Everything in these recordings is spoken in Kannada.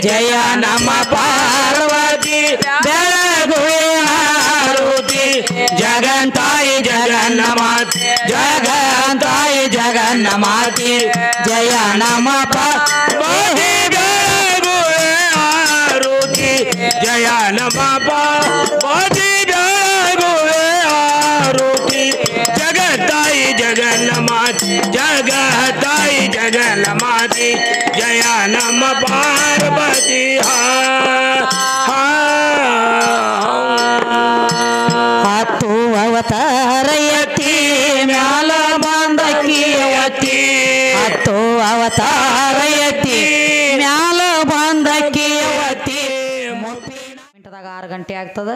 ಜಯ ನಮ್ಮ ಪಾರ್ವತಿ ಬೆಳಗುವೆ ಆರುತಿ ಜಗಂತಾಯಿ ಜಗನ್ನಮಾತೆ ಜಗಂತಾಯಿ ಜಗನ್ನಮಾತೆ ಜಯ ನಮ್ಮ ಪಾರ್ವತಿ ಬೆಳಗುವೆ ಆರುತಿ ಜಯ ನಮ್ಮ ಪಾರ್ವತಿ ಬೆಳಗುವೆ ಆರುತಿ ಜಗತ್ತಾಯಿ ಜಗನ್ನಮಾತೆ ಜಗತ್ತಾಯಿ ಜಗನ್ನಮಾತೆ ಜಯ ನಮ್ಮ ಪಾರ್ವತಿ ಹತ್ತು ಅವತಾರ ಎತ್ತಿ ಮ್ಯಾಲ ಬಂದಕ್ಕಿಯವತಿ ಹತ್ತು ಅವತಾರ ಎತ್ತಿ ಮ್ಯಾಲ ಬಂದಕ್ಕಿಯವತಿ ಮಿನಿಟದಾಗ 6 ಗಂಟೆ ಆಗ್ತದ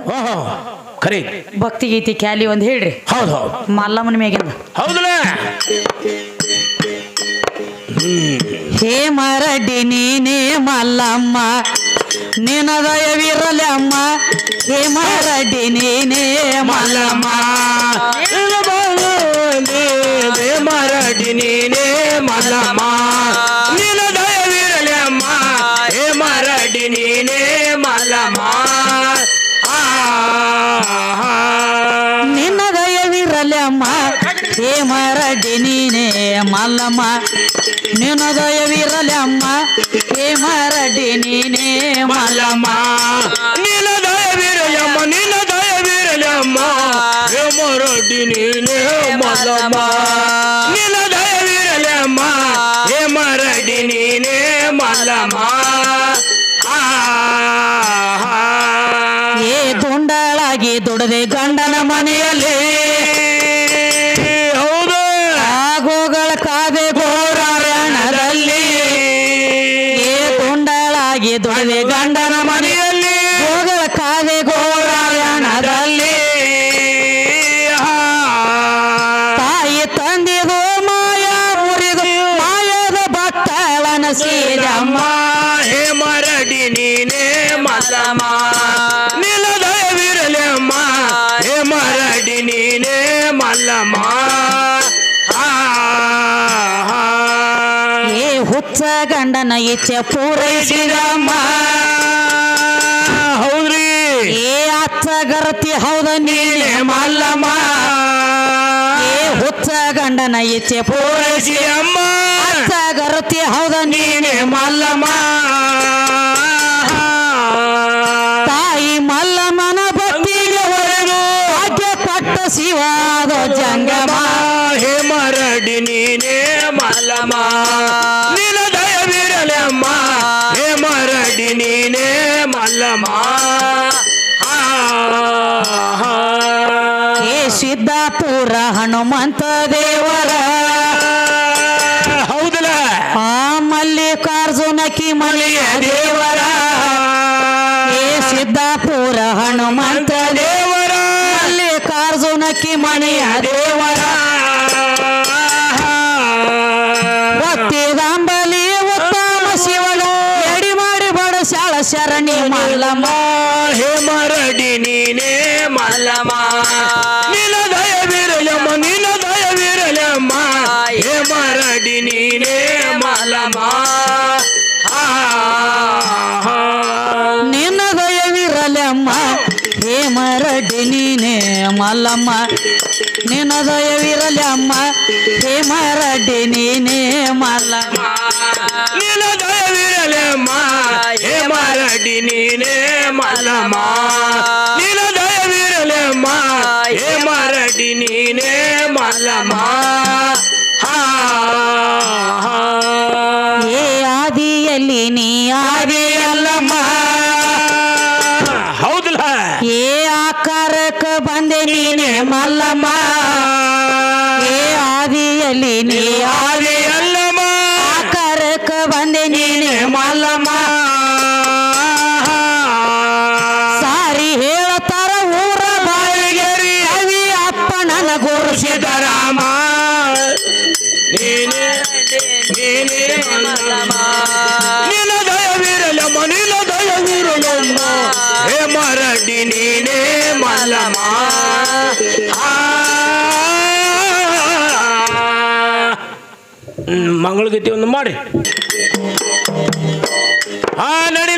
ಖರೀ ಭಕ್ತಿ ಗೀತಿ ಕ್ಯಾಲಿ ಒಂದು ಹೇಳ್ರಿ ಹೌದು ಹೌದು ಮಲ್ಲಮ್ಮನ ಮೇಗಿಂದ ಹೌದಲ್ಲ ಹೇ ಮರಡಿ ನೀನೇ ಮಲ್ಲಮ್ಮ ನಿನ ದಯವಿರಲಿ ಅಮ್ಮ ಹೇ ಮರಡಿ ನೀನೇ ಮಲ್ಲಮ್ಮ ಮರಡಿ ನೀನೇ ಮಲ್ಲಮ್ಮ ನಿನ ದಯವಿರಲಿ ಅಮ್ಮ ಹೇ ಮರಡಿ ನೀನೇ ಮಲ್ಲಮ್ಮ ನಿನ್ನ ದಯವಿರಲಿ ಅಮ್ಮ ಹೇ ಮರಡಿ ನೀನೇ ಮಲ್ಲಮ್ಮ ನಿನ್ನ ದಯವಿರಲಿ ಅಮ್ಮ ಹೇ ಮರಡಿ ನೀನೇ ಮಲ್ಲಮ್ಮ ನಿನ್ನ ದಯವಿರಲಿ ಅಮ್ಮ ನಿನ್ನ ದಯವಿರಲಿ ಅಮ್ಮ ಹೇ ಮರಡಿ ನೀನೇ ಮಲ್ಲಮ್ಮ ನಿನ್ನ ದಯವಿರಲಿ ಅಮ್ಮ ಹೇ ಮರಡಿ ನೀನೇ ಮಲ್ಲಮ್ಮ ಏ ದುಂಡಳಾಗಿ ದುಡದೆ ಗಂಡನ ಮನೆಯಲ್ಲಿ ಹೌದು ಆಗೋಗಳ ಕಾದೆ ಗೋರಾರಣದಲ್ಲಿ ಏ ದುಂಡಳಾಗಿ ದುಡದೆ ಗಂಡನ ಮನೆಯಲ್ಲಿ ಹೋಗಳ ಕಾದೆ ಗೋರಾರಣದಲ್ಲಿ ತಾಯಿ ತಂದಿದು ಮಾಯ ಮುರಿದು ಮಾಯದ ಭಕ್ತಳನ ಸೀರಮ್ಮ ಹೇ ಮರಡಿ ನೀನೇ ಮಲ್ಲಮ್ಮ ನಿನ್ನ ದಯವಿರಲಿ ಅಮ್ಮ ಹೇ ಮರಡಿ ನೀನೇ ಮಲ್ಲಮ್ಮ ಏ ಹುಚ್ಚ ಗಂಡನ ಇಚ್ಛೆ ಪೂರೈಸಿದಮ್ಮ ಹೌದ್ರಿ ಏ ಅಚ್ಚ ಗರತಿ ಹೌದ ನೀನೆ ಮಲ್ಲಮ್ಮ ಏ ಹುಚ್ಚ ಗಂಡನ ಇಚ್ಛೆ ಪೂರೈಸಿ ಅಮ್ಮ ಅಚ್ಚ ಗರತಿ ಹೌದ ನೀನೆ ಮಲ್ಲಮ್ಮ ತಾಯಿ ಮಲ್ಲಮ್ಮನ ಭಕ್ತಿಗೆ ಹೊರಗು ಭಾಗ್ಯ ಕೊಟ್ಟ ಶಿವಾದ ಜಂಗಮ ಹೇ ಮರಡಿ ನೀನೇ ಮಲ್ಲಮ್ಮ ನಿನ್ನ ದಯವಿರಲಿ ಅಮ್ಮ ಹೇ ಮರಡಿ ನೀನೇ ಮಲ್ಲಮ್ಮ ಏ ಸಿದ್ದಾಪುರ ಹನುಮಂತ ದೇವರ ಹೌದಲ್ಲ ಆ ಮಲ್ಲಿಕಾರ್ಜುನಕಿ ಮಳೆಯ ದೇವರ ಏ ಸಿದ್ದಾಪುರ ಹನುಮಂತ ದೇವರ ಮಲ್ಲಿಕಾರ್ಜುನಕಿ ಮನೆಯ ದೇವರ ಒತ್ತಿದಂಬಲಿ ಉತ್ತಮ ಶಿವಳು ಎಡಿ ಮಾಡಿ ಬಡಸಾಳ ಶರಣಿ ಮಲ್ಲಮ್ಮ ಹೇ ಮರಡಿ ನೀನೇ ಮಲ್ಲಮ್ಮ ನಿನ್ನ ದಯವಿರಲಮ್ಮ ನಿನ್ನ ದಯವಿರಲಮ್ಮ ಹೇ ಮರಡಿ ನೀನೇ ಮಲ್ಲಮ್ಮ ನಿನ್ನ ದಯವಿರಲಮ್ಮ ಹೇ ಮರಡಿ ನೀನೇ ಮಲ್ಲಮ್ಮ ನಿನ್ನ ದಯವಿರಲಮ್ಮ ಹೇ ಮರಡಿ ನೀನೇ ಮಲ್ಲಮ್ಮ ನಿನ್ನ ದಯವಿರಲಮ್ಮ ಹೇ ಮರಡಿ ನೀನೇ ಮಲ್ಲಮ್ಮ ನಿನ್ನ ದಯವಿರಲಮ್ಮ ಹೇ ಮರಡಿ ನೀನೇ ಮಲ್ಲಮ್ಮ ಏ ಆದಿಯಲ್ಲಿ ನೀ ಆದಿಯಲ್ಲಮ್ಮ ಹೌದಲ್ಲ ಏ ಆಕಾರಕ್ಕ ಬಂದೆ ನೀನೆ ಮಲ್ಲಮ್ಮ ಏ ಆದಿಯಲ್ಲಿ ನೀ ಆದಿಯಲ್ಲಮ್ಮ ಆಕಾರಕ್ಕ ಬಂದೆ ನೀನೆ ಮಲ್ಲಮ್ಮ ಸಾರಿ ಹೇಳತಾರ ಊರ ಬಾಯಿಗೆ ಕವಿ ಅಪ್ಪನನ ಗುರುಸಿದರಾಮ ನೀನೇ ನೀನೇ ಮಲ್ಲಮ್ಮ ನಿನ್ನ ದಯವಿರಲಮ್ಮ ನಿನ್ನ ದಯವಿರಲಮ್ಮ ಹೇ ಮರಡಿ ನೀನೇ ಮಲ್ಲಮ್ಮ ಮಂಗಳಗೀತೆ ಒಂದು ಮಾಡಿ ನಡಿ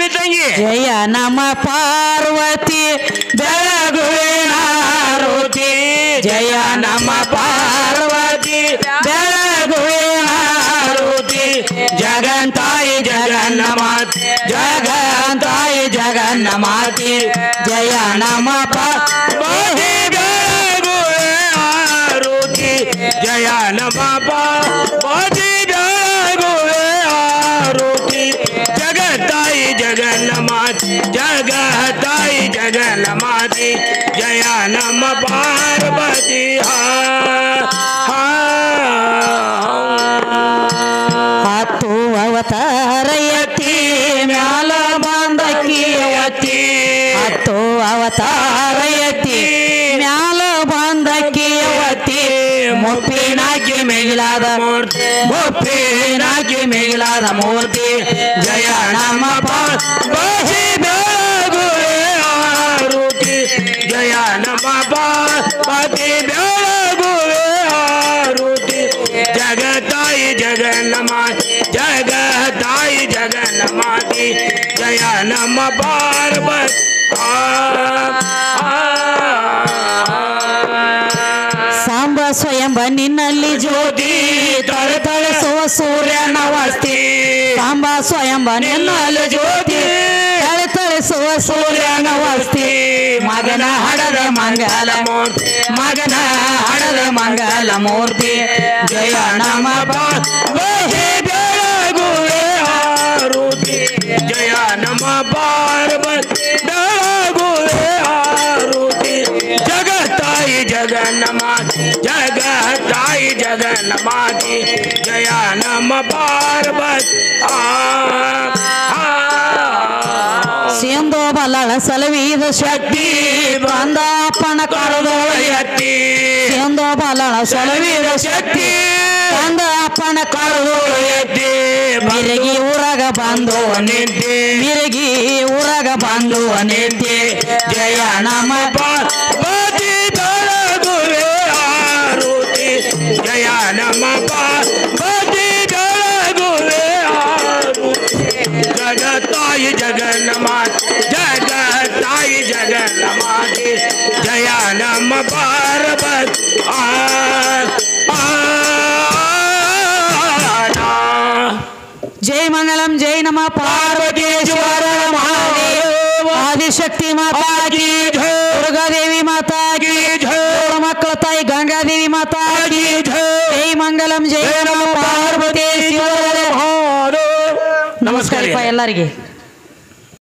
ಜಯ ನಮ ಪಾರ್ವತಿ ಬೆಳಗುವಿನ ಆರುತಿ ಜಯ ನಮ ಪಾರ್ವತಿ ಬೆಳಗುವಿನ ಆರುತಿ ಜಗಂತಾಯಿ ಜಗನ್ನಮಾತೆ ಜಗಂತಾಯಿ ಜಗನ್ನಮಾತೆ ಜಯ ನಮ ಪಾರ್ವತಿ ಬೆಳಗುವೆ ಆರುತಿ ಜಯ ನಮ ಪಾರ್ವತಿ ಬೆಳಗುವೆ ಆರುತಿ ಜಗತ್ತಾಯಿ ಜಗನ್ನಮಾತೆ ಜಗತ್ತಾಯಿ ಜಗನ್ನಮಾತೆ ಜಯ ನಮ ಪಾರ್ವತಿ ಹತ್ತು ಅವತಾರ ಎತ್ತಿ ಮ್ಯಾಲ ಬಂದಕ್ಕಿಯವತಿ ಹತ್ತು ಅವತಾರ ಎತ್ತಿ ಮ್ಯಾಲ ಬಂದಕ್ಕಿಯವತಿ ಮುಪ್ಪಿನಾಕಿ ಮಿಗಿಲಾದ ಮೂರ್ತಿ ಮುಪ್ಪಿನಾಕಿ ಮಿಗಿಲಾದ ಮೂರ್ತಿ ಜಯ ನಮ ಪಾರ್ವತಿ ಬೆಳಗುವೆ ಆರುತಿ ಜಯ ನಮ ಪಾರ್ವತಿ ಬೆಳಗುವೆ ಆರುತಿ ಜಗತ್ತಾಯಿ ಜಗನ್ನಮಾತೆ ಜಗತ್ತಾಯಿ ಜಗನ್ನಮಾತೆ ಜಯ ನಮ ಪಾರ್ವತಿ ಸಾಂಬ ಸ್ವಯಂಬ ನಿನ್ನಲ್ಲಿ ಜ್ಯೋತಿ ತಳತಳಿಸುವ ಸೂರ್ಯನ ವಸ್ತಿ ಸಾಂಬ ಸ್ವಯಂಬ ನಿನ್ನಲ್ಲಿ ಜ್ಯೋತಿ ತಳತಳಿಸುವ ಸೂರ್ಯನ ವಸ್ತಿ ಮಗನ ಹಡದ ಮಂಗಲ ಮೂರ್ತಿ ಮಗನ ಹಡದ ಮಂಗಲ ಮೂರ್ತಿ ಜಯ ನಮ ಪಾರ್ವತಿ ಬೆಳಗುವೆ ಆರುತಿ ಜಯ ನಮ ಪಾರ್ವತಿ ಬೆಳಗುವೆ ಆರುತಿ ಜಗತ್ತಾಯಿ ಜಗನ್ನಮಾತೆ ಜಗತ್ತಾಯಿ ಜಗನ್ನಮಾತೆ ಜಯ ನಮ ಪಾರ್ವತಿ ಸಿಂಧು ಬಲ್ಲಳ ಸಲವಿದ ಶಕ್ತಿ ಬಂದಪ್ಪನ ಕರದೋಳ ಎತ್ತಿ ಸಿಂಧು ಬಲ್ಲಳ ಸಲವಿದ ಶಕ್ತಿ ಬಂದಪ್ಪನ ಕರದೋಳ ಎತ್ತಿ ಮಿರಗಿ ಊರಾಗ ಬಂದು ನಿಂತಿ ಮಿರಗಿ ಊರಾಗ ಬಂದು ನಿಂತಿ ಜಯ ನಮ ಪಾರ್ವತಿ ಬೆಳಗುವೆ ಆರುತಿ ಜಯ ನಮ ಪಾರ್ವತಿ ಬೆಳಗುವೆ ಆರುತಿ ಜಗತ್ತಾಯಿ ಜಗನ್ನಮಾತೆ ಜಗತ್ತಾಯಿ ಜಗನ್ನಮಾತೆ ಜಯ ನಮ ಪಾರ್ವತಿ जय मंगलम जय नमः पार्वतीश्वर महादेव आदिशक्ति माता की जय दुर्गा देवी माता की जय मक्कल ताई गंगा देवी माता की जय मंगलम जय नमः पार्वतीश्वर महादेव नमस्कार ಎಲ್ಲರಿಗೆ